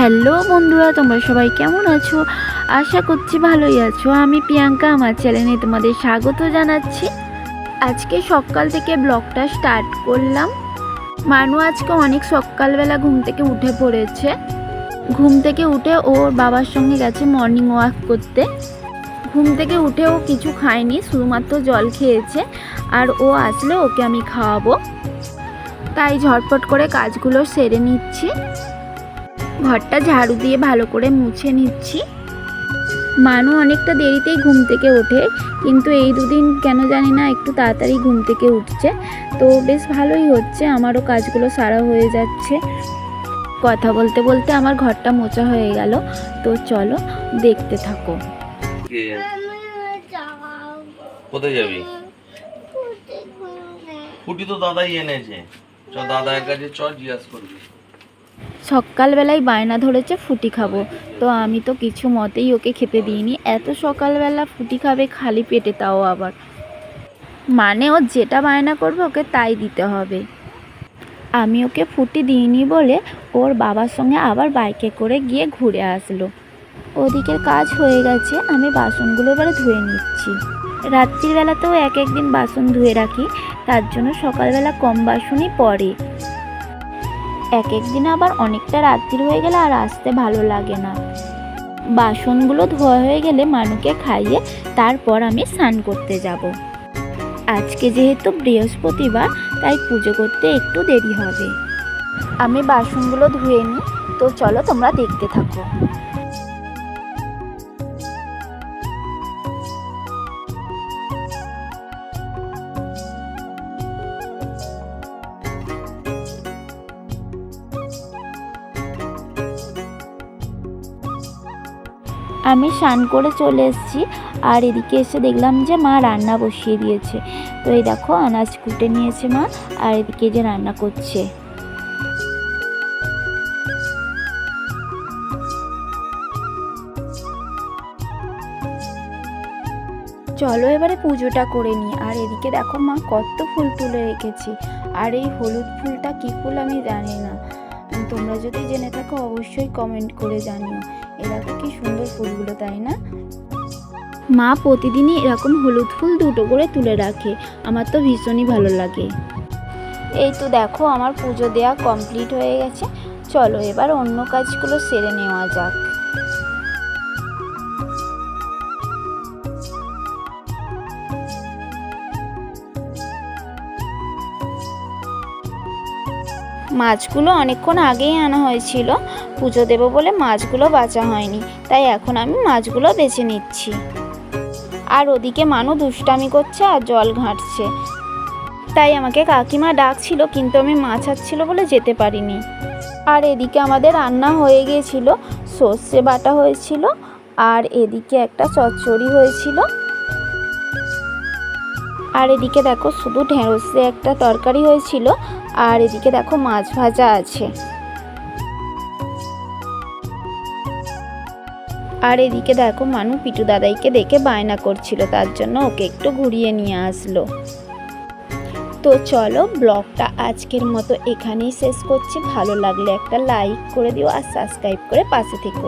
Hello বন্ধুরা, তোমরা সবাই কেমন আছো? আশা করছি ভালোই আছো। আমি প্রিয়াঙ্কা, আমার চ্যানেলে তোমাদের স্বাগত জানাচ্ছি। আজকে সকাল থেকে ব্লগটা স্টার্ট করলাম। মানু আজকে অনেক সকালবেলা ঘুম থেকে উঠে পড়েছে। ঘুম থেকে উঠে ওর বাবার সঙ্গে গেছে মর্নিং ওয়াক করতে। ঘুম থেকে উঠেও কিছু খায়নি, শুধুমাত্র জল খেয়েছে। আর ও আসলে ওকে আমি খাওয়াবো, তাই ঝটপট করে কাজগুলো সেরে নিচ্ছি। ঘরটা ঝাড়ু দিয়ে ভালো করে মুছে নিচ্ছি। মানু অনেকটা দেরিতেই ঘুম থেকে ওঠে, কিন্তু এই দুদিন কেন জানি না একটু তাড়াতাড়ি ঘুম থেকে উঠছে, তো বেশ ভালোই হচ্ছে। আমারও কাজগুলো সারা হয়ে যাচ্ছে। কথা বলতে বলতে আমার ঘরটা মোছা হয়ে গেল। তো চলো দেখতে থাকো। কোথায় যাবি? ফুটি তো দাদাই এনেছে। চ দাদার কাছে চ, জিজ্ঞাসা করবি। সকালবেলায় বায়না ধরেছে ফুটি খাবো, তো আমি তো কিছু মতেই ওকে খেতে দিইনি। এত সকালবেলা ফুটি খাবে খালি পেটে, তাও আবার মানে ও যেটা বায়না করবে ওকে তাই দিতে হবে। আমি ওকে ফুটি দিইনি বলে ওর বাবার সঙ্গে আবার বাইকে করে গিয়ে ঘুরে আসলো। ওদিকের কাজ হয়ে গেছে, আমি বাসনগুলো এবারে ধুয়ে নিচ্ছি। রাত্রিবেলাতেও এক একদিন বাসন ধুয়ে রাখি, তার জন্য সকালবেলা কম বাসনই পড়ে। এক একদিন আবার অনেকটা রাত্রি হয়ে গেলে আর আসতে ভালো লাগে না। বাসনগুলো ধোয়া হয়ে গেলে মানুকে খাইয়ে তারপর আমি স্নান করতে যাব। আজকে যেহেতু বৃহস্পতিবার, তাই পুজো করতে একটু দেরি হবে। আমি বাসনগুলো ধুয়ে নিই, তো চলো তোমরা দেখতে থাকো। আমি স্নান করে চলে এসেছি, আর এদিকে এসে দেখলাম যে মা রান্না বসিয়ে দিয়েছে। তো এই দেখো আনাজ কুটে নিয়েছে মা, আর এদিকে যে রান্না করছে। চলো এবারে পুজোটা করে নিই। আর এদিকে দেখো মা কত ফুল তুলে রেখেছি। আর এই হলুদ ফুলটা কী ফুল আমি জানি না, তোমরা যদি জেনে থাকো অবশ্যই কমেন্ট করে জানিও। এরকম কি সুন্দর ফুলগুলো, তাই না? মা প্রতিদিনই এরকম হলুদ ফুল দুটো করে তুলে রাখে, আমার তো ভীষণই ভালো লাগে। এই তো দেখো আমার পুজো দেওয়া কমপ্লিট হয়ে গেছে। চলো এবার অন্য কাজগুলো সেরে নেওয়া যাক। মাছগুলো অনেকক্ষণ আগেই আনা হয়েছিল, পুজো দেবো বলে মাছগুলো বাছা হয়নি, তাই এখন আমি মাছগুলো বেছে নিচ্ছি। আর ওদিকে মানু দুষ্টামি করছে আর জল ঘাঁটছে, তাই আমাকে কাকিমা ডাকছিল, কিন্তু আমি মাছ আসছিল বলে যেতে পারিনি। আর এদিকে আমাদের রান্না হয়ে গিয়েছিল, সর্ষে বাটা হয়েছিল, আর এদিকে একটা চচ্চড়ি হয়েছিল। আর এদিকে দেখো শুধু ঢেঁড়সে একটা তরকারি হয়েছিল, আর এদিকে দেখো মাছ ভাজা আছে। আর এদিকে দেখো মানু পিটু দাদাইকে দেখে বায়না করছিল, তার জন্য ওকে একটু ঘুরিয়ে নিয়ে আসলো। তো চলো ব্লগটা আজকের মতো এখানেই শেষ করছি। ভালো লাগলে একটা লাইক করে দিও আর সাবস্ক্রাইব করে পাশে থেকো।